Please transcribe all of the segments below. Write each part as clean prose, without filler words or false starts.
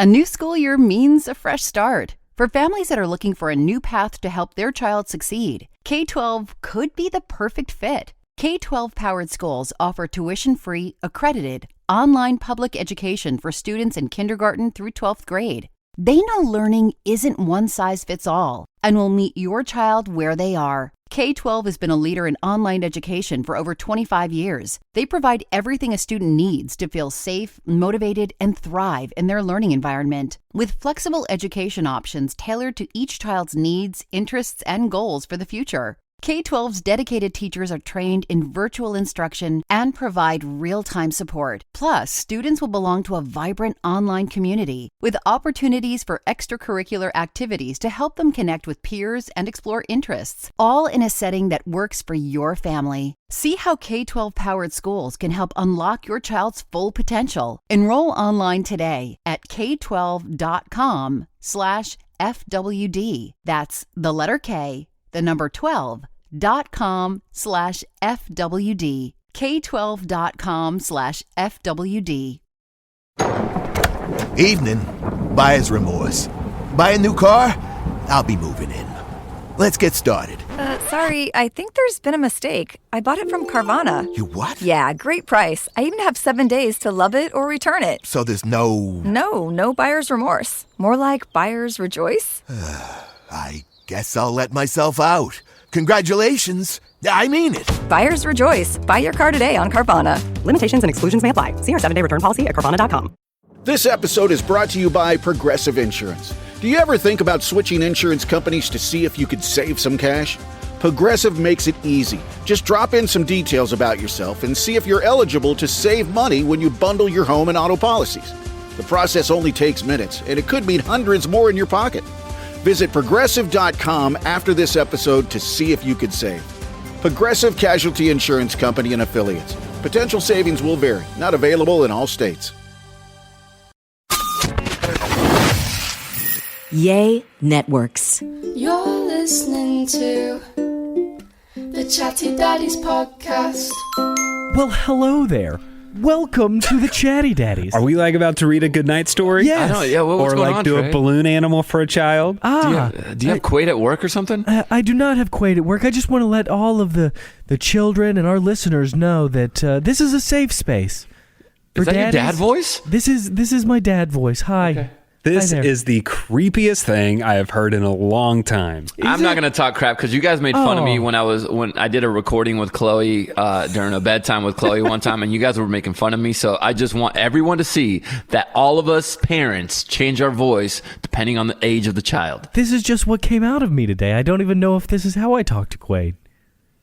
A new school year means a fresh start. For families that are looking for a new path to help their child succeed, K-12 could be the perfect fit. K-12 powered schools offer tuition-free, accredited, online public education for students in kindergarten through 12th grade. They know learning isn't one size fits all and will meet your child where they are. K-12 has been a leader in online education for over 25 years. They provide everything a student needs to feel safe, motivated, and thrive in their learning environment. With flexible education options tailored to each child's needs, interests, and goals for the future. K-12's dedicated teachers are trained in virtual instruction and provide real-time support. Plus, students will belong to a vibrant online community with opportunities for extracurricular activities to help them connect with peers and explore interests, all in a setting that works for your family. See how K-12-powered schools can help unlock your child's full potential. Enroll online today at k12.com/FWD. That's the letter K, the number 12.com/FWD. K12.com/FWD. Evening. Buyer's remorse. Buy a new car? I'll be moving in. Let's get started. Sorry, I think there's been a mistake. I bought it from Carvana. You what? Yeah, great price. I even have 7 days to love it or return it. So there's no... No buyer's remorse. More like buyer's rejoice. I guess I'll let myself out. Congratulations. I mean it. Buyer's rejoice. Buy your car today on Carvana. Limitations and exclusions may apply. See our 7-day return policy at Carvana.com. This episode is brought to you by Progressive Insurance. Do you ever think about switching insurance companies to see if you could save some cash? Progressive makes it easy. Just drop in some details about yourself and see if you're eligible to save money when you bundle your home and auto policies. The process only takes minutes, and it could mean hundreds more in your pocket. Visit Progressive.com after this episode to see if you could save. Progressive Casualty Insurance Company and Affiliates. Potential savings will vary. Not available in all states. Yay Networks. You're listening to the Chatty Daddies podcast. Well, hello there. Welcome to the Chatty Daddies. Are we about to read a goodnight story? Yes. I know, yeah. What's going on, do Trey? a balloon animal for a child? Do you have Quaid at work or something? I do not have Quaid at work. I just want to let all of the children and our listeners know that this is a safe space. Is that daddies. your dad voice? This is my dad voice. Hi. Okay. This is the creepiest thing I have heard in a long time. I'm not going to talk crap because you guys made fun of me when I did a recording with Chloe during a bedtime with Chloe one time, and you guys were making fun of me. So I just want everyone to see that all of us parents change our voice depending on the age of the child. This is just what came out of me today. I don't even know if this is how I talk to Quaid.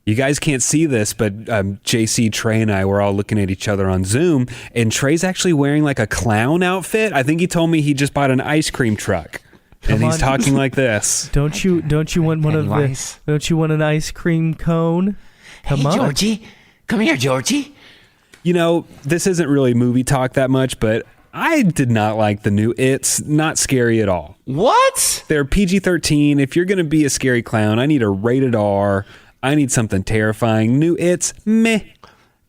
You guys can't see this, but JC, Trey, and I were all looking at each other on Zoom, and Trey's actually wearing a clown outfit. I think he told me he just bought an ice cream truck, and he's talking like this. Don't you want one Don't you want an ice cream cone? Come on, Georgie. Come here, Georgie. You know, this isn't really movie talk that much, but I did not like the new It's. Not scary at all. What? They're PG-13. If you're going to be a scary clown, I need a rated R. I need something terrifying. New It's, meh.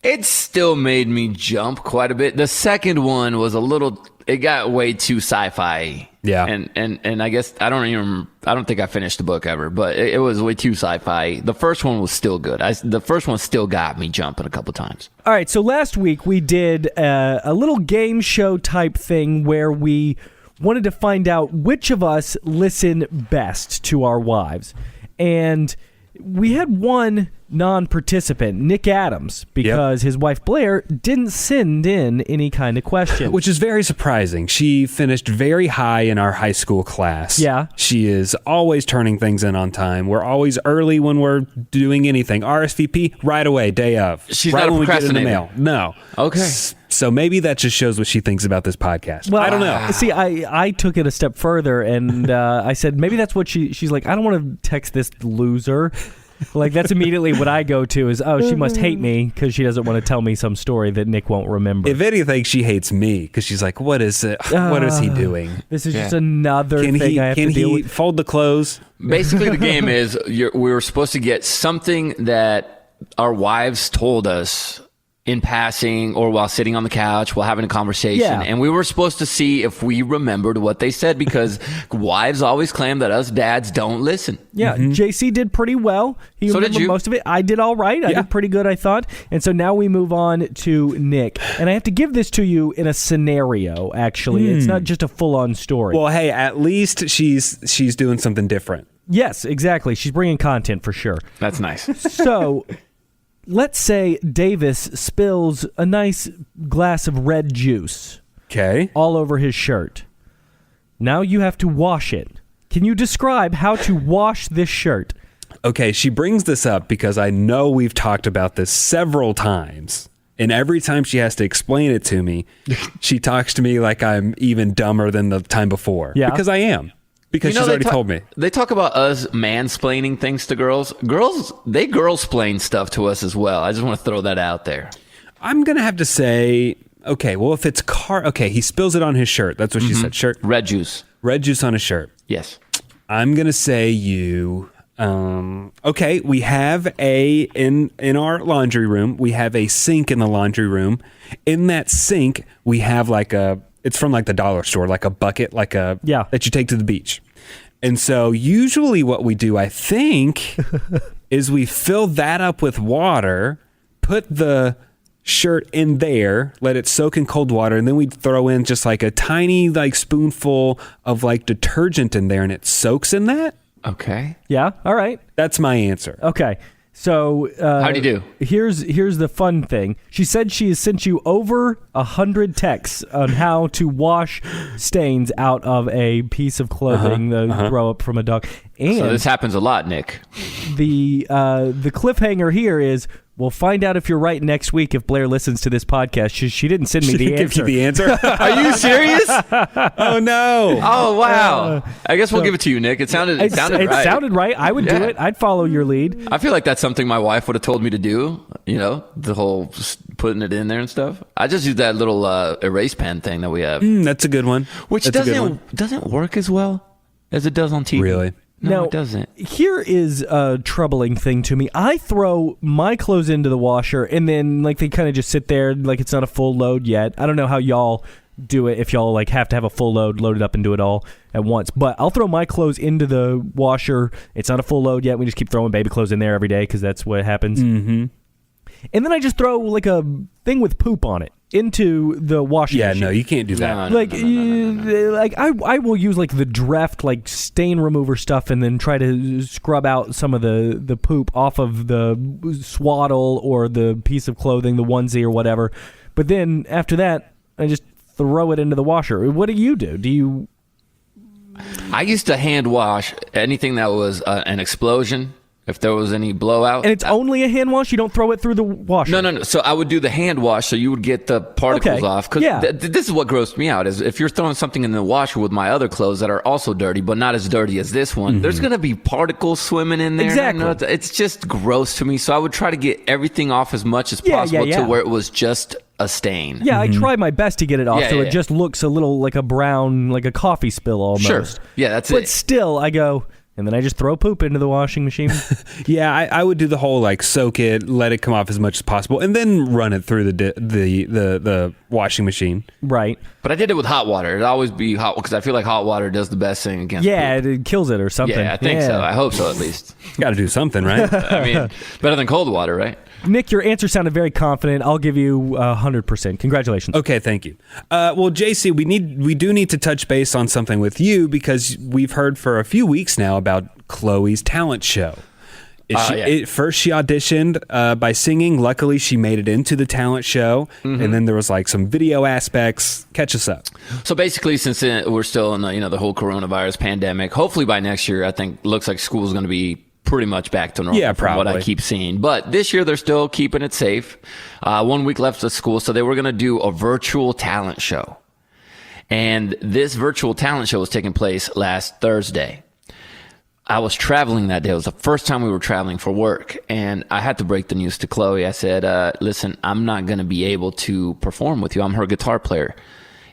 It still made me jump quite a bit. The second one was it got way too sci-fi. Yeah. And I guess I don't think I finished the book ever, but it was way too sci-fi. The first one was still good. The first one still got me jumping a couple times. All right, so last week we did a little game show type thing where we wanted to find out which of us listen best to our wives. And we had one non-participant, Nick Adams, because his wife Blair didn't send in any kind of question. Which is very surprising. She finished very high in our high school class. Yeah. She is always turning things in on time. We're always early when we're doing anything. RSVP, right away, day of. She's right not a when we get in the procrastinator. mail. No. Okay. So maybe that just shows what she thinks about this podcast. Well, I don't know. See, I took it a step further, and I said, maybe that's what she's like, I don't want to text this loser. That's immediately what I go to is, she must hate me because she doesn't want to tell me some story that Nick won't remember. If anything, she hates me because she's like, what is it? What is he doing? This is just another thing I have to deal with. Can he fold the clothes? Basically, the game is we were supposed to get something that our wives told us in passing or while sitting on the couch while having a conversation. Yeah. And we were supposed to see if we remembered what they said because wives always claim that us dads don't listen. Yeah, JC did pretty well. He So did remembered you. most of it. I did all right. I did pretty good, I thought. And so now we move on to Nick. And I have to give this to you in a scenario, actually. It's not just a full-on story. Well, hey, at least she's doing something different. Yes, exactly. She's bringing content for sure. That's nice. So let's say Davis spills a nice glass of red juice Okay. all over his shirt. Now you have to wash it. Can you describe how to wash this shirt? Okay, she brings this up because I know we've talked about this several times. And every time she has to explain it to me, she talks to me like I'm even dumber than the time before. Yeah. Because I am. Because she's already told me. They talk about us mansplaining things to girls. Girls, they girl-splain stuff to us as well. I just want to throw that out there. I'm going to have to say, okay, well, if it's okay, he spills it on his shirt. That's what she said. Shirt. Red juice. Red juice on his shirt. Yes. I'm going to say okay, we have in our laundry room, we have a sink in the laundry room. In that sink, we have it's from like the dollar store, like a bucket, that you take to the beach. And so usually what we do, I think, is we fill that up with water, put the shirt in there, let it soak in cold water, and then we'd throw in just like a tiny spoonful of detergent in there, and it soaks in that. Okay. Yeah, all right. That's my answer. Okay. So how'd you do? Here's the fun thing. She said she has sent you over 100 texts on how to wash stains out of a piece of clothing, the throw up from a dog. And So this happens a lot, Nick. the cliffhanger here is we'll find out if you're right next week if Blair listens to this podcast. She didn't send me She the didn't answer. give you the answer? Are you serious? Oh, no. Oh, wow. I guess we'll give it to you, Nick. It sounded right. It sounded right. I would do Yeah. it. I'd follow your lead. I feel like that's something my wife would have told me to do, the whole putting it in there and stuff. I just use that little erase pen thing that we have, That's a good one. which That's a good one. doesn't work as well as it does on TV. Really? No, Now, it doesn't. Here is a troubling thing to me. I throw my clothes into the washer, and then they kind of just sit there like it's not a full load yet. I don't know how y'all do it if y'all have to have a full load loaded up and do it all at once. But I'll throw my clothes into the washer. It's not a full load yet. We just keep throwing baby clothes in there every day because that's what happens. Mm-hmm. And then I just throw a thing with poop on it into the washing machine. No, you can't do that. I will use the Dreft stain remover stuff and then try to scrub out some of the poop off of the swaddle or the piece of clothing, the onesie or whatever. But then after that, I just throw it into the washer. What do you do? Do you? I used to hand wash anything that was an explosion. If there was any blowout. And it's only a hand wash? You don't throw it through the washer? No. So I would do the hand wash so you would get the particles off. Because this is what grossed me out, is if you're throwing something in the washer with my other clothes that are also dirty, but not as dirty as this one, there's going to be particles swimming in there. Exactly. It's just gross to me. So I would try to get everything off as much as possible to where it was just a stain. Yeah, I try my best to get it off it just looks a little like a brown, like a coffee spill almost. Sure. Yeah, that's it. But still, I go... And then I just throw poop into the washing machine. Yeah, I would do the whole soak it, let it come off as much as possible, and then run it through the washing machine. Right. But I did it with hot water. It'd always be hot because I feel like hot water does the best thing against poop. It kills it or something. Yeah, I think so. I hope so, at least. Got to do something, right? I mean, better than cold water, right? Nick, your answer sounded very confident. I'll give you 100%. Congratulations. Okay, thank you. Well, JC, we do need to touch base on something with you because we've heard for a few weeks now about Chloe's talent show. First, she auditioned by singing. Luckily, she made it into the talent show, and then there was some video aspects. Catch us up. So basically, since we're still in the whole coronavirus pandemic, hopefully by next year, I think looks like school's going to be pretty much back to normal from what I keep seeing. But this year, they're still keeping it safe. 1 week left of school, so they were going to do a virtual talent show. And this virtual talent show was taking place last Thursday. I was traveling that day. It was the first time we were traveling for work. And I had to break the news to Chloe. I said, listen, I'm not going to be able to perform with you. I'm her guitar player.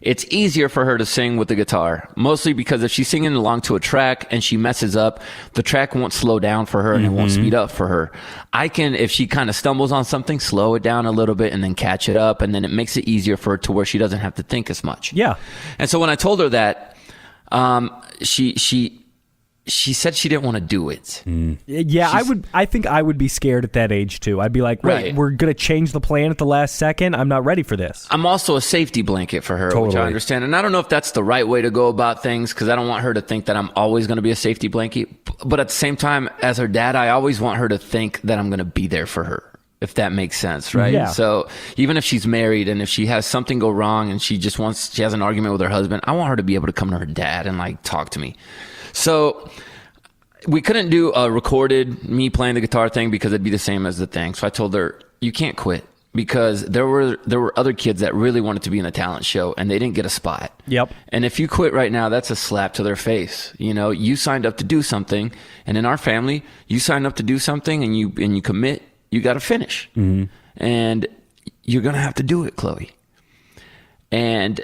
it's easier for her to sing with the guitar, mostly because if she's singing along to a track and she messes up, the track won't slow down for her and it won't speed up for her. I can, if she kind of stumbles on something, slow it down a little bit and then catch it up, and then it makes it easier for her to where she doesn't have to think as much. Yeah. And so when I told her that, she said she didn't want to do it. Yeah, I think I would be scared at that age too. I'd be like, Right. we're going to change the plan at the last second. I'm not ready for this. I'm also a safety blanket for her, which Totally. I understand. And I don't know if that's the right way to go about things, because I don't want her to think that I'm always going to be a safety blanket. But at the same time, as her dad, I always want her to think that I'm going to be there for her, if that makes sense, right? Yeah. So even if she's married and if she has something go wrong and she has an argument with her husband, I want her to be able to come to her dad and like talk to me. So we couldn't do a recorded me playing the guitar thing because it'd be the same as the thing. So I told her, you can't quit, because there were other kids that really wanted to be in the talent show and they didn't get a spot. Yep. And if you quit right now, that's a slap to their face. You know, you signed up to do something, and in our family, you signed up to do something and you commit, you got to finish. And you're going to have to do it, Chloe. And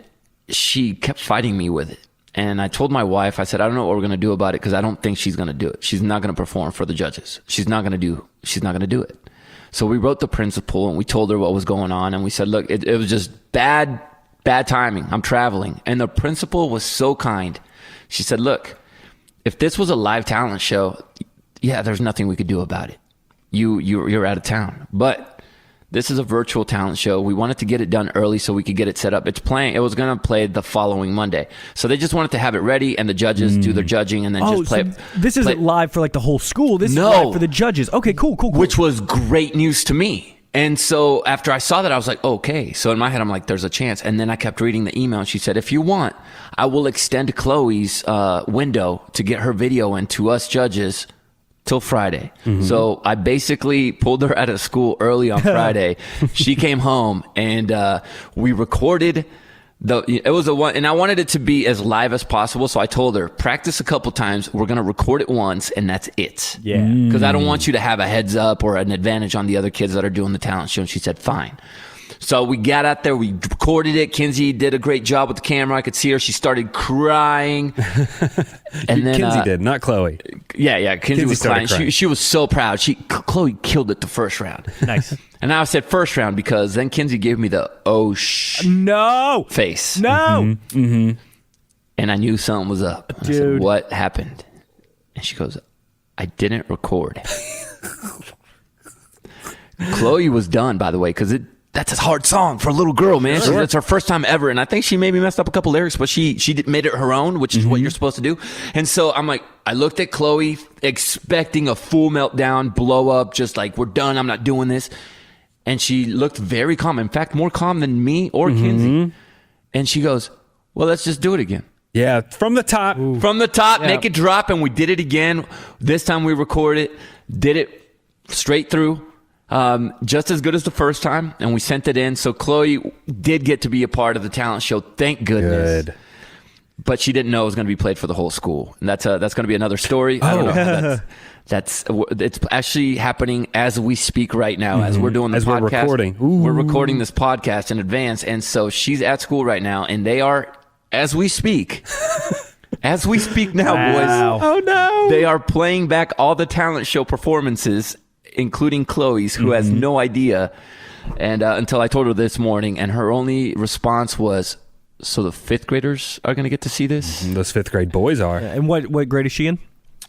she kept fighting me with it. And I told my wife, I said, I don't know what we're going to do about it, because I don't think she's going to do it. She's not going to perform for the judges. She's not going to do it. So we wrote the principal and we told her what was going on. And we said, look, it was just bad timing. I'm traveling. And the principal was so kind. She said, look, if this was a live talent show, yeah, there's nothing we could do about it. You're out of town. But this is a virtual talent show. We wanted to get it done early so we could get it set up. It was going to play the following Monday. So they just wanted to have it ready and the judges do their judging and then just play. So this isn't live for like the whole school. This No. is live for the judges. Okay, cool. Which was great news to me. And so after I saw that, I was like, okay. So in my head, I'm like, there's a chance. And then I kept reading the email, and she said, if you want, I will extend Chloe's window to get her video in to us judges till Friday. So I basically pulled her out of school early on Friday. She came home and we recorded it was a one, and I wanted it to be as live as possible. So I told her, practice a couple times. We're going to record it once and that's it. Yeah. Because I don't want you to have a heads up or an advantage on the other kids that are doing the talent show. And she said, fine. So we got out there, we recorded it. Kinsey did a great job with the camera. I could see her. She started crying. And then Kinsey did, not Chloe. Yeah. Kinsey was started crying. She was so proud. Chloe killed it the first round. Nice. And I said first round because then Kinsey gave me the no face. No. And I knew something was up. And I said, Dude. what happened? And she goes, I didn't record. Chloe was done, by the way, because that's a hard song for a little girl, man. Sure. It's her first time ever. And I think she maybe messed up a couple lyrics, but she made it her own, which is what you're supposed to do. And so I'm like, I looked at Chloe expecting a full meltdown, blow up, just like, we're done. I'm not doing this. And she looked very calm. In fact, more calm than me or Kinsey. And she goes, well, let's just do it again. Yeah, from the top. From the top, make it drop. And we did it again. This time we recorded, did it straight through. Just as good as the first time, and we sent it in. So Chloe did get to be a part of the talent show, thank goodness. Good. But she didn't know it was going to be played for the whole school, and that's going to be another story. I don't know. It's actually happening as we speak right now, as we're doing the As podcast. we're recording. We're recording this podcast in advance, and so she's at school right now, and they are, as we speak. As we speak now, Wow. boys. Oh, no. They are playing back all the talent show performances, including Chloe's, who has no idea. And until I told her this morning, and her only response was, so the fifth graders are going to get to see this? Those fifth grade boys are. And what grade is she in?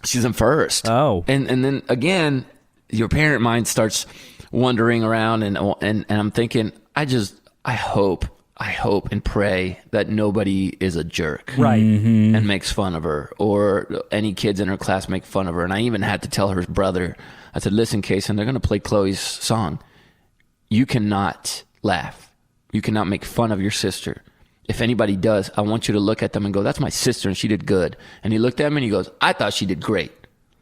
She's in first. Oh. And then again, your parent mind starts wandering around, and I'm thinking, I hope and pray that nobody is a jerk. Right. And makes fun of her, or any kids in her class make fun of her. And I even had to tell her brother, I said, listen, Kason, they're going to play Chloe's song. You cannot laugh. You cannot make fun of your sister. If anybody does, I want you to look at them and go, that's my sister and she did good. And he looked at me and he goes, I thought she did great.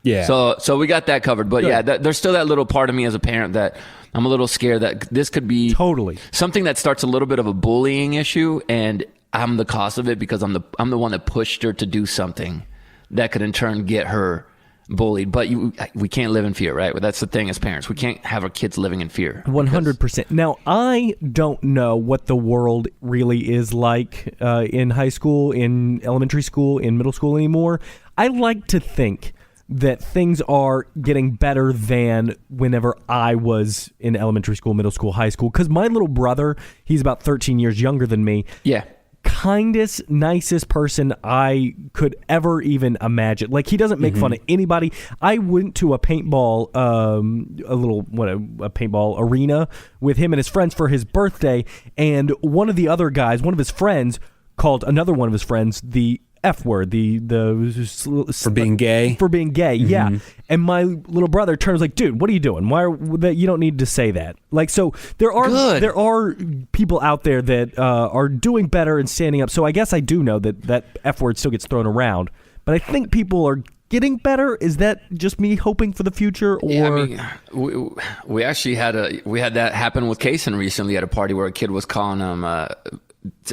Yeah. So we got that covered. But yeah, there's still that little part of me as a parent that I'm a little scared that this could be Totally something that starts a little bit of a bullying issue, and I'm the cause of it because I'm the one that pushed her to do something that could in turn get her bullied, but we can't live in fear, right? That's the thing as parents. We can't have our kids living in fear. 100%. Now, I don't know what the world really is like in high school, in elementary school, in middle school anymore. I like to think that things are getting better than whenever I was in elementary school, middle school, high school. Because my little brother, he's about 13 years younger than me. Yeah. Kindest, nicest person I could ever even imagine. Like, he doesn't make fun of anybody. I went to a paintball, a paintball arena with him and his friends for his birthday, and one of his friends, called another one of his friends the F word, for being gay. For being gay, yeah. And my little brother turns like, dude, what are you doing? You don't need to say that. Like, so there are people out there that are doing better and standing up. So I guess I do know that F word still gets thrown around, but I think people are getting better. Is that just me hoping for the future? Or yeah, I mean, we actually had that happen with Kaysen recently at a party where a kid was calling him.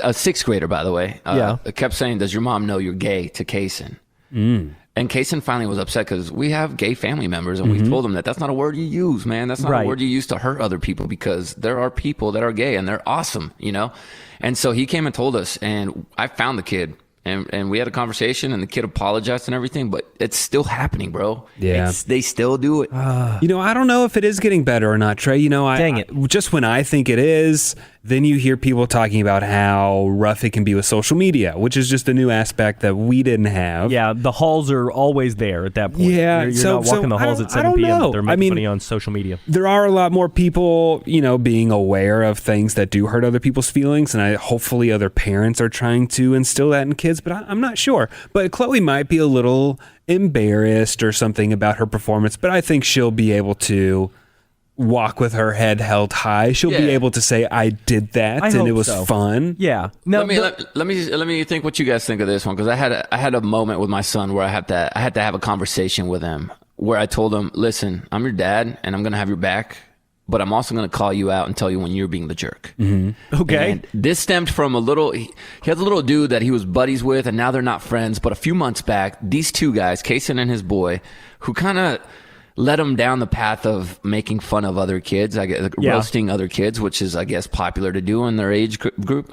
A sixth grader, by the way, kept saying, "Does your mom know you're gay?" to Kaysen. And Kaysen finally was upset because we have gay family members, and we told him that's not a word you use, man. That's not a word you use to hurt other people, because there are people that are gay and they're awesome, you know? And so he came and told us, and I found the kid. And we had a conversation, and the kid apologized and everything, but it's still happening, bro. Yeah. They still do it. I don't know if it is getting better or not, Trey. Dang it. Just when I think it is, then you hear people talking about how rough it can be with social media, which is just a new aspect that we didn't have. Yeah, the halls are always there at that point. Yeah. You're not walking the halls at 7 p.m. But they're making funny on social media. There are a lot more people, being aware of things that do hurt other people's feelings, and hopefully other parents are trying to instill that in kids, but I'm not sure. But Chloe might be a little embarrassed or something about her performance, but I think she'll be able to walk with her head held high. She'll be able to say, I did that, and it was fun. Yeah. Now, let me think what you guys think of this one, because I had a moment with my son where I had to have a conversation with him where I told him, listen, I'm your dad and I'm going to have your back, but I'm also going to call you out and tell you when you're being the jerk. Okay. And this stemmed from he has a little dude that he was buddies with, and now they're not friends. But a few months back, these two guys, Kaysen and his boy, who kind of led him down the path of making fun of other kids, roasting other kids, which is, I guess, popular to do in their age group.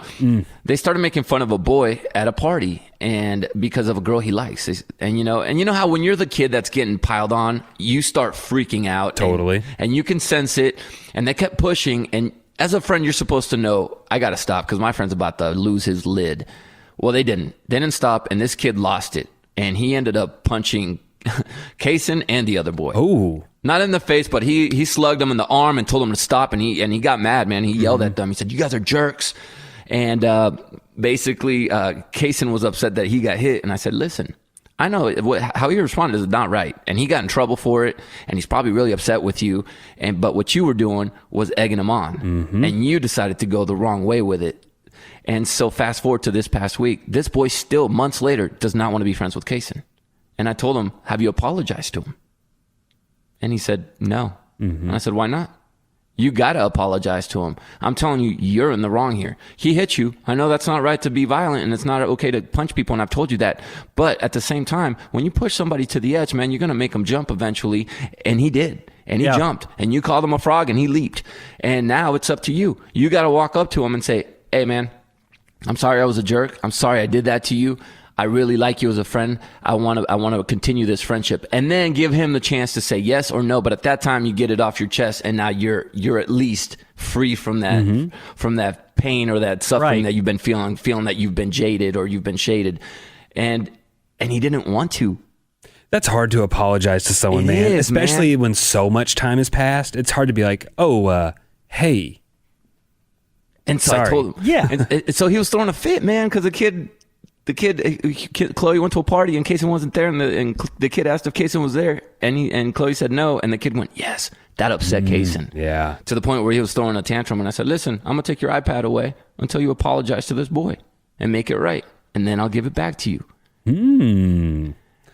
They started making fun of a boy at a party, and because of a girl he likes. And you know how when you're the kid that's getting piled on, you start freaking out. Totally. And you can sense it. And they kept pushing. And as a friend, you're supposed to know, I got to stop because my friend's about to lose his lid. Well, they didn't. They didn't stop, and this kid lost it. And he ended up punching Kaysen and the other boy. Oh, not in the face, but he slugged him in the arm and told him to stop. And he got mad, man. He yelled at them. He said, "You guys are jerks." And basically, Kaysen was upset that he got hit. And I said, "Listen, I know how he responded is not right, and he got in trouble for it, and he's probably really upset with you. But what you were doing was egging him on, and you decided to go the wrong way with it." And so fast forward to this past week, this boy still months later does not want to be friends with Kaysen. And I told him, "Have you apologized to him?" And he said, "No." And I said, "Why not? You got to apologize to him. I'm telling you, you're in the wrong here. He hit you. I know that's not right to be violent, and it's not okay to punch people, and I've told you that. But at the same time, when you push somebody to the edge, man, you're going to make them jump eventually." And he did. And he jumped. And you called him a frog, and he leaped. And now it's up to you. You got to walk up to him and say, "Hey, man, I'm sorry I was a jerk. I'm sorry I did that to you. I really like you as a friend. I want to continue this friendship." And then give him the chance to say yes or no. But at that time, you get it off your chest, and now you're at least free from that pain or that suffering that you've been feeling that you've been jaded or you've been shaded. And he didn't want to. That's hard to apologize to someone, man. Especially when so much time has passed. It's hard to be like, "Oh, hey." And so sorry. I told him. And so he was throwing a fit, man, because the kid, Chloe went to a party and Kaysen wasn't there, and the kid asked if Kaysen was there, and Chloe said no, and the kid went, "Yes." That upset Kaysen. Yeah. To the point where he was throwing a tantrum, and I said, "Listen, I'm gonna take your iPad away until you apologize to this boy and make it right, and then I'll give it back to you."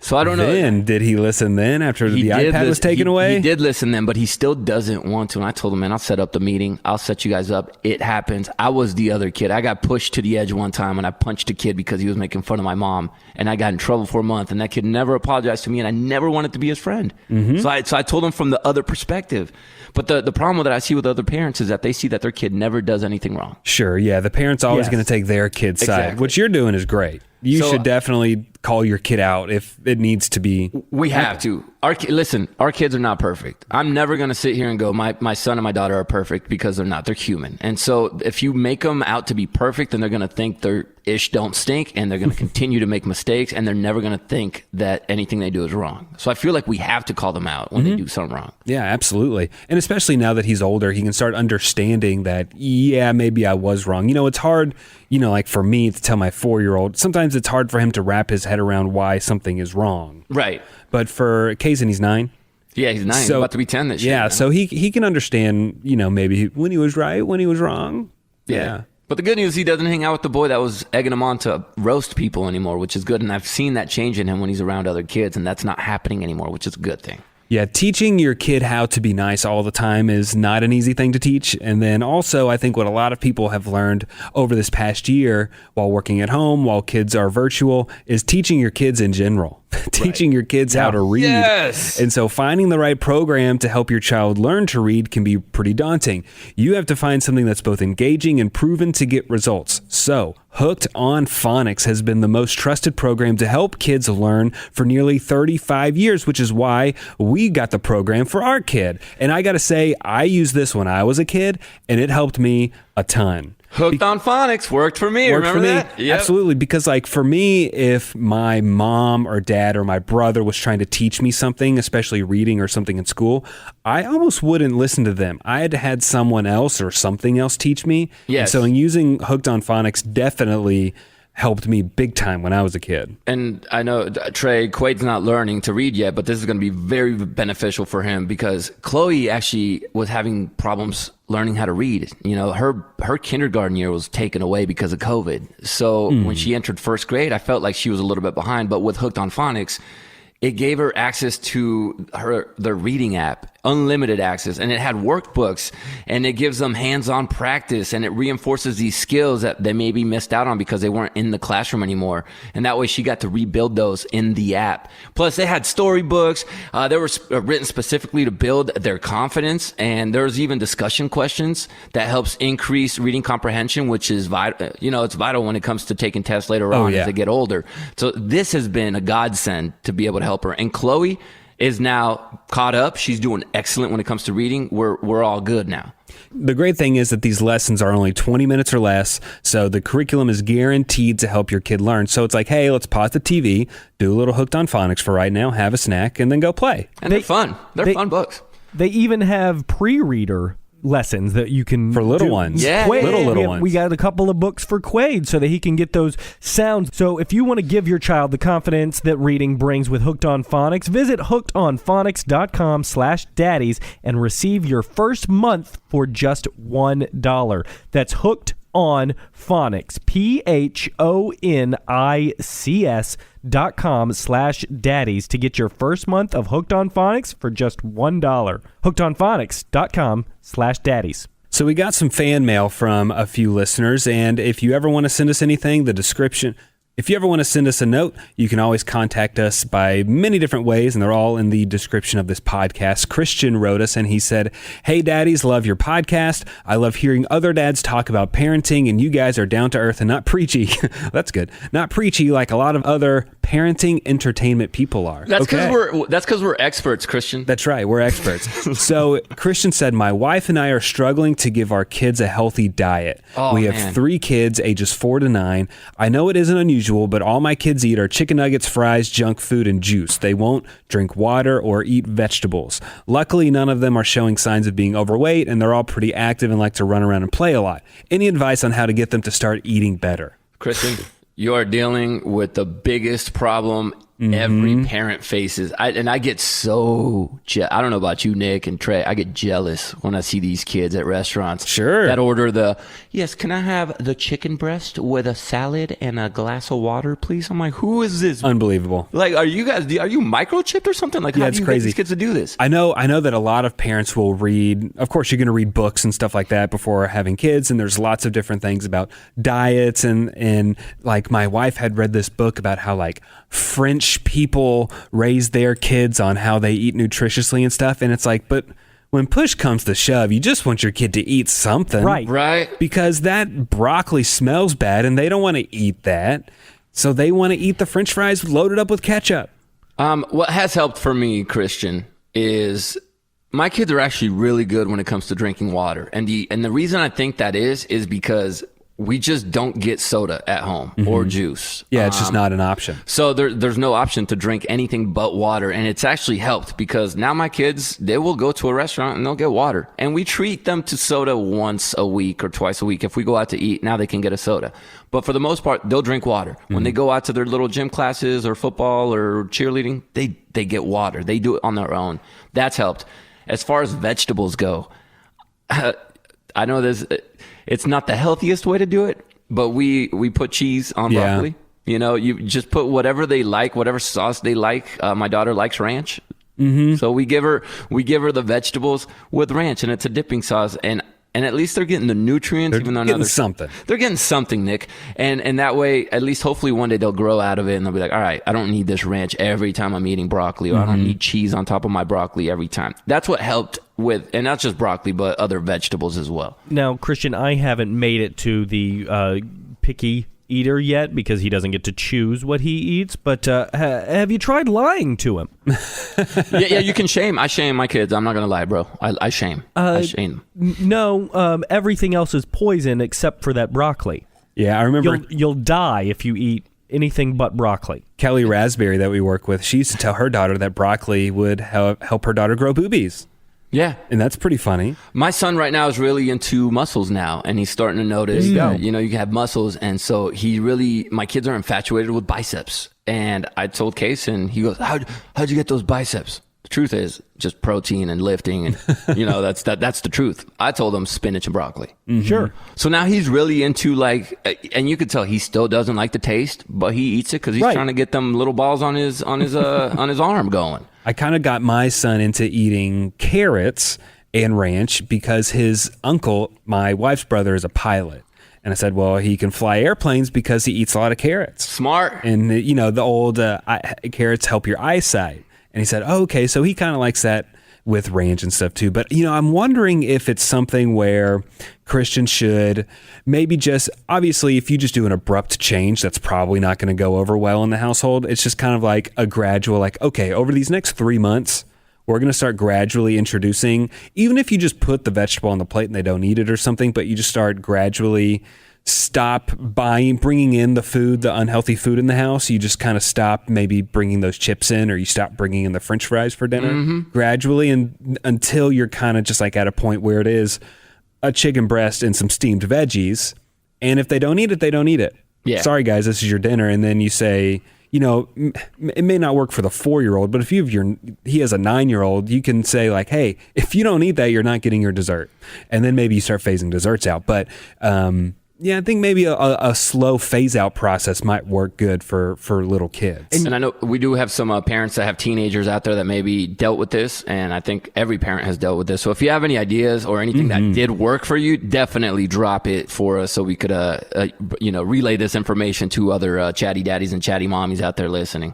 So I don't know. Then did he listen then after the iPad was taken away? He did listen then, but he still doesn't want to. And I told him, man, I'll set up the meeting. I'll set you guys up. It happens. I was the other kid. I got pushed to the edge one time and I punched a kid because he was making fun of my mom. And I got in trouble for a month. And that kid never apologized to me. And I never wanted to be his friend. Mm-hmm. So I told him from the other perspective. But the problem that I see with other parents is that they see that their kid never does anything wrong. Sure. Yeah. The parent's always going to take their kid's side. What you're doing is great. You should definitely call your kid out if it needs to be. We have to. Listen, our kids are not perfect. I'm never going to sit here and go, my son and my daughter are perfect, because they're not. They're human. And so if you make them out to be perfect, then they're going to think their ish don't stink, and they're going to continue to make mistakes, and they're never going to think that anything they do is wrong. So I feel like we have to call them out when they do something wrong. Yeah, absolutely. And especially now that he's older, he can start understanding that, yeah, maybe I was wrong. You know, it's hard, like for me to tell my 4-year-old, sometimes it's hard for him to wrap his head around why something is wrong. Right. But for Kaysen, he's 9. Yeah, he's 9. He's about to be 10 this year. Yeah, so he can understand, maybe when he was right, when he was wrong. Yeah. But the good news, he doesn't hang out with the boy that was egging him on to roast people anymore, which is good. And I've seen that change in him when he's around other kids, and that's not happening anymore, which is a good thing. Yeah, teaching your kid how to be nice all the time is not an easy thing to teach. And then also, I think what a lot of people have learned over this past year while working at home, while kids are virtual, is teaching your kids in general. Teaching your kids how to read. Yes. And so finding the right program to help your child learn to read can be pretty daunting. You have to find something that's both engaging and proven to get results. So Hooked on Phonics has been the most trusted program to help kids learn for nearly 35 years, which is why we got the program for our kid. And I got to say, I used this when I was a kid, and it helped me a ton. Hooked on Phonics worked for me. Remember that? Yep. Absolutely. Because for me, if my mom or dad or my brother was trying to teach me something, especially reading or something in school, I almost wouldn't listen to them. I had to have someone else or something else teach me. Yes. And so using Hooked on Phonics definitely helped me big time when I was a kid. And I know Trey, Quade's not learning to read yet, but this is going to be very beneficial for him because Chloe actually was having problems learning how to read. Her kindergarten year was taken away because of COVID. So when she entered first grade, I felt like she was a little bit behind, but with Hooked on Phonics, it gave her access to the reading app, unlimited access, and it had workbooks, and it gives them hands-on practice, and it reinforces these skills that they maybe missed out on because they weren't in the classroom anymore. And that way she got to rebuild those in the app. Plus they had storybooks. They were written specifically to build their confidence, and there's even discussion questions that helps increase reading comprehension, which is vital. It's vital when it comes to taking tests later on as they get older. So this has been a godsend to be able to help her. And Chloe is now caught up. She's doing excellent when it comes to reading. We're all good now. The great thing is that these lessons are only 20 minutes or less, so the curriculum is guaranteed to help your kid learn. So it's like, hey, let's pause the TV, do a little Hooked on Phonics for right now, have a snack, and then go play. And they're fun. They're fun books. They even have pre-reader lessons that you can for little ones. Yeah, little ones. We got a couple of books for Quade so that he can get those sounds. So if you want to give your child the confidence that reading brings with Hooked on Phonics, visit hookedonphonics.com/daddies and receive your first month for just $1. That's Hooked on Phonics, PHONICS.com/daddies to get your first month of Hooked on Phonics for just $1. hookedonphonics.com/daddies. So we got some fan mail from a few listeners, and if you ever want to send us anything, if you ever want to send us a note, you can always contact us by many different ways, and they're all in the description of this podcast. Christian wrote us, and he said, "Hey, daddies, love your podcast. I love hearing other dads talk about parenting, and you guys are down to earth and not preachy." That's good. Not preachy like a lot of other parenting entertainment people are. That's because we're experts, Christian. That's right. We're experts. So Christian said, "My wife and I are struggling to give our kids a healthy diet. We have 3 kids, ages 4 to 9. I know it isn't unusual, but all my kids eat are chicken nuggets, fries, junk food, and juice. They won't drink water or eat vegetables. Luckily, none of them are showing signs of being overweight, and they're all pretty active and like to run around and play a lot. Any advice on how to get them to start eating better?" Christian, you are dealing with the biggest problem every parent faces. I get so I don't know about you, Nick and Trey. I get jealous when I see these kids at restaurants. Sure. That order yes, can I have the chicken breast with a salad and a glass of water, please? I'm like, who is this? Unbelievable. Like, are you microchipped or something? Like, how do you crazy. get these kids to do this? I know that a lot of parents will read, of course, you're going to read books and stuff like that before having kids. And there's lots of different things about diets. And like my wife had read this book about how like French people raise their kids on how they eat nutritiously and stuff. And it's like, but when push comes to shove, you just want your kid to eat something. Right. Because that broccoli smells bad and they don't want to eat that. So they want to eat the French fries loaded up with ketchup. What has helped for me, Christian, is my kids are actually really good when it comes to drinking water. And the reason I think that is because we just don't get soda at home or juice. Yeah, it's just not an option. So there's no option to drink anything but water. And it's actually helped because now my kids, they will go to a restaurant and they'll get water. And we treat them to soda once a week or twice a week. If we go out to eat, now they can get a soda. But for the most part, they'll drink water. When they go out to their little gym classes or football or cheerleading, they get water. They do it on their own. That's helped. As far as vegetables go, I know it's not the healthiest way to do it, but we put cheese on broccoli. You know, you just put whatever they like, whatever sauce they like. My daughter likes ranch. So we give her the vegetables with ranch, and it's a dipping sauce. And at least they're getting the nutrients, even though getting something. They're getting something, Nick. And that way, at least hopefully one day they'll grow out of it and they'll be like, all right, I don't need this ranch every time I'm eating broccoli, or I don't need cheese on top of my broccoli every time. That's what helped with, and not just broccoli, but other vegetables as well. Now, Christian, I haven't made it to the picky eater yet because he doesn't get to choose what he eats, but have you tried lying to him? yeah, you can shame. I shame my kids. I'm not going to lie, bro. I shame. I shame them. No, everything else is poison except for that broccoli. Yeah, I remember. You'll die if you eat anything but broccoli. Kelly Raspberry that we work with, she used to tell her daughter that broccoli would help her daughter grow boobies. Yeah. And that's pretty funny. My son right now is really into muscles now, and he's starting to notice that, you can have muscles. And so my kids are infatuated with biceps. And I told Case, and he goes, how'd you get those biceps? The truth is just protein and lifting. And, that's the truth. I told him spinach and broccoli. Sure. So now he's really into and you could tell he still doesn't like the taste, but he eats it because he's trying to get them little balls on his on his arm going. I kind of got my son into eating carrots and ranch because his uncle, my wife's brother, is a pilot. And I said, well, he can fly airplanes because he eats a lot of carrots. Smart. And, the old carrots help your eyesight. And he said, oh, okay, so he kind of likes that with ranch and stuff too. But, I'm wondering if it's something where Christians should maybe just, obviously, if you just do an abrupt change, that's probably not going to go over well in the household. It's just kind of like a gradual, okay, over these next 3 months, we're going to start gradually introducing, even if you just put the vegetable on the plate and they don't eat it or something, but you just start gradually stop bringing in the unhealthy food in the house. You just kind of stop maybe bringing those chips in, or you stop bringing in the French fries for dinner gradually, and until you're kind of just at a point where it is a chicken breast and some steamed veggies. And if they don't eat it, they don't eat it. Yeah. Sorry guys, this is your dinner. And then you say, it may not work for the 4-year-old, but if he has a 9-year-old, you can say hey, if you don't eat that, you're not getting your dessert. And then maybe you start phasing desserts out. But, I think maybe a slow phase-out process might work good for little kids. And I know we do have some parents that have teenagers out there that maybe dealt with this, and I think every parent has dealt with this. So if you have any ideas or anything that did work for you, definitely drop it for us so we could, relay this information to other chatty daddies and chatty mommies out there listening.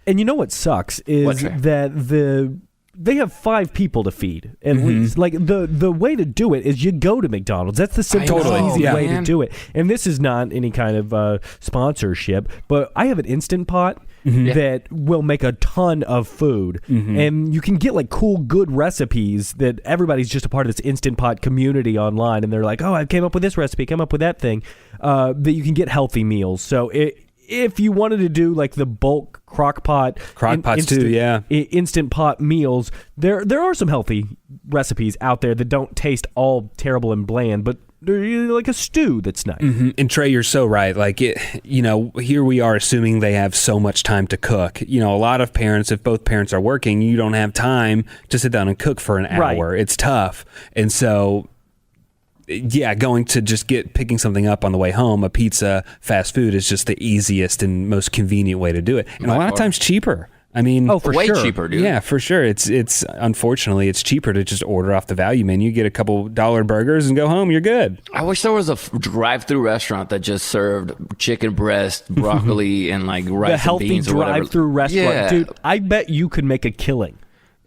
And you know what sucks is that they have 5 people to feed at least. The way to do it is you go to McDonald's. That's the simple, easy way to do it. And this is not any kind of sponsorship, but I have an Instant Pot that will make a ton of food. And you can get cool, good recipes that everybody's just a part of this Instant Pot community online. And they're like, oh, I came up with this recipe, came up with that thing, that you can get healthy meals. So if you wanted to do the bulk crock pots too, Instant Pot meals, there are some healthy recipes out there that don't taste all terrible and bland, but like a stew that's nice. Mm-hmm. And Trey, you're so right. Like here we are assuming they have so much time to cook. A lot of parents, if both parents are working, you don't have time to sit down and cook for an hour. It's tough. And so, yeah, going to just picking something up on the way home, a pizza, fast food is just the easiest and most convenient way to do it. And a lot of times cheaper. I mean, for way sure. cheaper, dude. Yeah, for sure. It's unfortunately it's cheaper to just order off the value menu, get a couple $1 burgers, and go home. You're good. I wish there was a drive-through restaurant that just served chicken breast, broccoli, and like rice The and beans healthy or whatever. drive-through restaurant, Yeah. dude. I bet you could make a killing.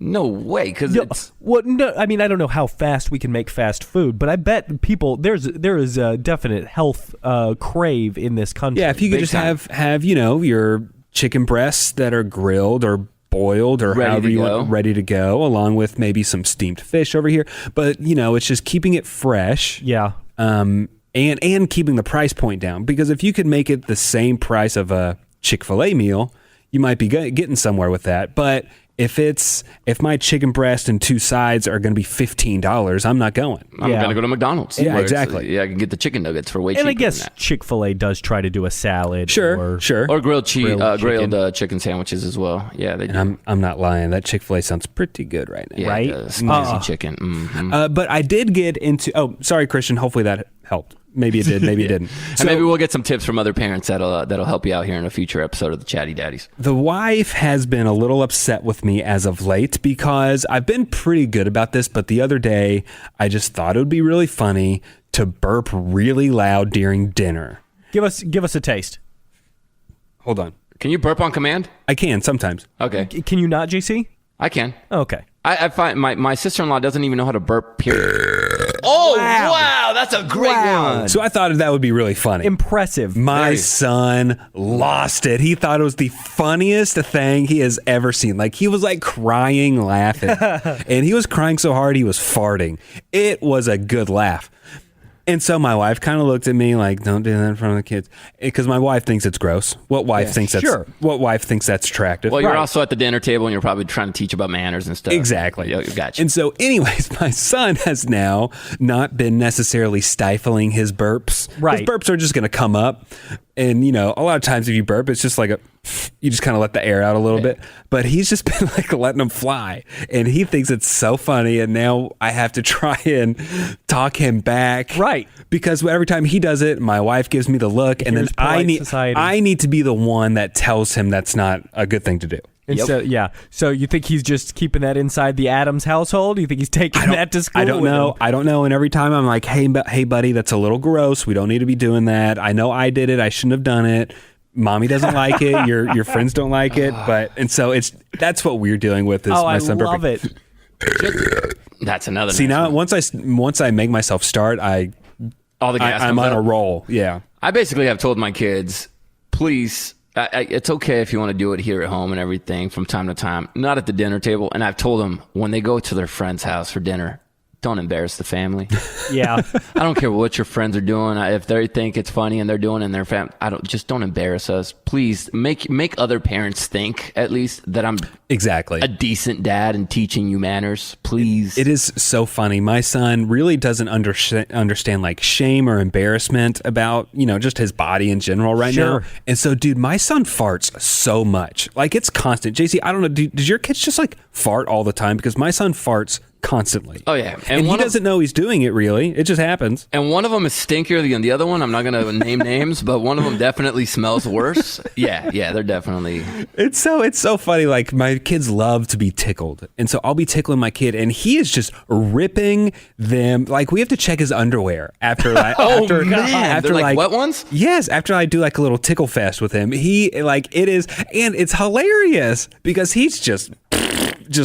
No way, because it's No, I mean, I don't know how fast we can make fast food, but I bet people there is a definite health crave in this country. Yeah, if you could just have your chicken breasts that are grilled or boiled or however you want, ready to go, along with maybe some steamed fish over here. But it's just keeping it fresh. Yeah. And keeping the price point down, because if you could make it the same price of a Chick-fil-A meal, you might be getting somewhere with that. But if my chicken breast and 2 sides are going to be $15, I'm not going. I'm going to go to McDonald's. Yeah, exactly. I can get the chicken nuggets for way cheaper. And I guess than that. Chick-fil-A does try to do a salad. Sure. Or grilled chicken. chicken sandwiches as well. Yeah, they do. And I'm not lying. That Chick-fil-A sounds pretty good right now. Yeah, right? Spicy chicken. Mm-hmm. But I did get into. Oh, sorry, Christian. Hopefully that helped. Maybe it did. Maybe it didn't. And maybe we'll get some tips from other parents that'll help you out here in a future episode of the Chatty Daddies. The wife has been a little upset with me as of late because I've been pretty good about this, but the other day I just thought it would be really funny to burp really loud during dinner. Give us a taste. Hold on. Can you burp on command? I can sometimes. Okay. Can you not, JC? I can. Okay. I find my sister-in-law doesn't even know how to burp, period. Oh, wow. That's a great one. So I thought that would be really funny. Impressive. My son lost it. He thought it was the funniest thing he has ever seen. Like, he was like crying, laughing. And he was crying so hard he was farting. It was a good laugh. And so my wife kind of looked at me like, "Don't do that in front of the kids," because my wife thinks it's gross. What wife thinks that's attractive? Well, you're also at the dinner table and you're probably trying to teach about manners and stuff. Exactly. Yeah, gotcha. And so, anyways, my son has now not been necessarily stifling his burps. Right. His burps are just going to come up, and a lot of times if you burp, it's just like you just kind of let the air out a little bit. But he's just been like letting them fly, and he thinks it's so funny. And now I have to try and talk him back, right? Because every time he does it, my wife gives me the look, and then I need to be the one that tells him that's not a good thing to do. And so you think he's just keeping that inside the Addams household? You think he's taking that to school? I don't know. I don't know. And every time I'm like, hey, buddy, that's a little gross. We don't need to be doing that. I know I did it. I shouldn't have done it. Mommy doesn't like it. Your friends don't like it. So that's what we're dealing with. Is my son burping. I love it. That's another. See, now once I make myself start, I'm on a roll. Yeah. I basically have told my kids, please. It's okay if you want to do it here at home and everything from time to time, not at the dinner table. And I've told them when they go to their friend's house for dinner, don't embarrass the family. Yeah. I don't care what your friends are doing. If they think it's funny and they're doing it in their family, don't embarrass us. Please make other parents think at least that I'm exactly a decent dad and teaching you manners. Please. It is so funny. My son really doesn't understand like shame or embarrassment about, just his body in general right now. And so, dude, my son farts so much. Like, it's constant. JC, I don't know. Does your kids just like fart all the time? Because my son farts constantly. Oh, yeah. And he doesn't know he's doing it, really. It just happens. And one of them is stinkier than the other one. I'm not going to name names, but one of them definitely smells worse. Yeah, they're definitely... It's so funny. Like, my kids love to be tickled. And so I'll be tickling my kid, and he is just ripping them. Like, we have to check his underwear after... After they're like wet ones? Yes, after I do like a little tickle fest with him. He, like, it is... And it's hilarious because he's just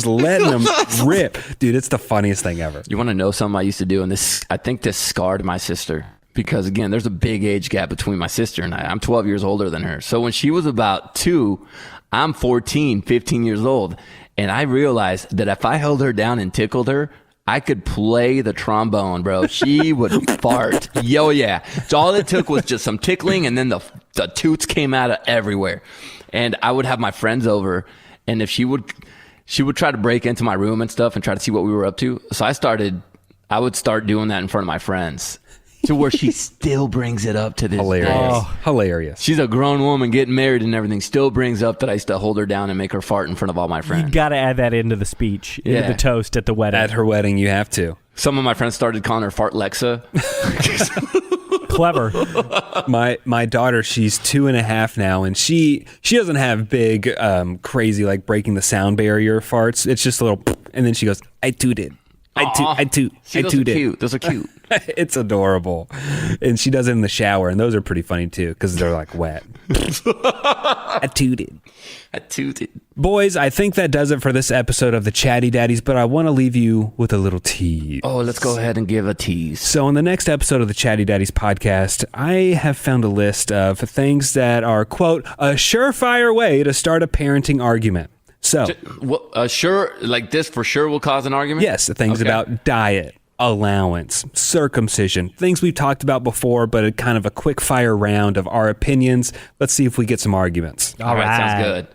letting them rip. Dude, it's the funniest thing ever. You want to know something I used to do? And I think this scarred my sister. Because, again, there's a big age gap between my sister and I. I'm 12 years older than her. So when she was about 2, I'm 14, 15 years old. And I realized that if I held her down and tickled her, I could play the trombone, bro. She would fart. Yo, yeah. So all it took was just some tickling, and then the toots came out of everywhere. And I would have my friends over, and if she would try to break into my room and stuff and try to see what we were up to. So I would start doing that in front of my friends. to where she still brings it up to this Hilarious. day. Oh, hilarious. She's a grown woman getting married and everything. Still brings up that I used to hold her down and make her fart in front of all my friends. You got to add that into the speech, into the toast at the wedding. At her wedding, you have to. Some of my friends started calling her Fart Lexa. Clever. My daughter, she's 2.5 now, and she doesn't have big, crazy, like breaking the sound barrier farts. It's just a little, and then she goes, I tooted. I tooted. Those are cute. It's adorable. And she does it in the shower, and those are pretty funny too, because they're like wet. I tooted. Boys, I think that does it for this episode of the Chatty Daddies, but I want to leave you with a little tease. Oh, let's go ahead and give a tease. So in the next episode of the Chatty Daddies podcast, I have found a list of things that are, quote, a surefire way to start a parenting argument. So, sure, like this for sure will cause an argument? Yes, things about diet, allowance, circumcision, things we've talked about before, but a kind of a quick fire round of our opinions. Let's see if we get some arguments. All right, sounds good.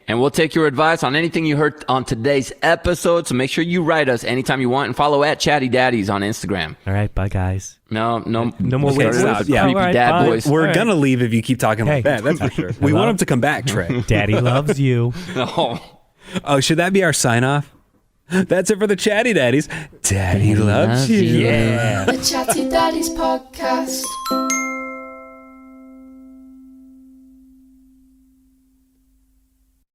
And we'll take your advice on anything you heard on today's episode. So make sure you write us anytime you want and follow at Chatty Daddies on Instagram. All right, bye guys. No more ways. Yeah, creepy right, dad bye. voice. We're going to leave if you keep talking like that. That's for sure. We want him to come back, Trey. Daddy loves you. Oh, should that be our sign off? That's it for the Chatty Daddies. Daddy loves you. Yeah. The Chatty Daddies podcast.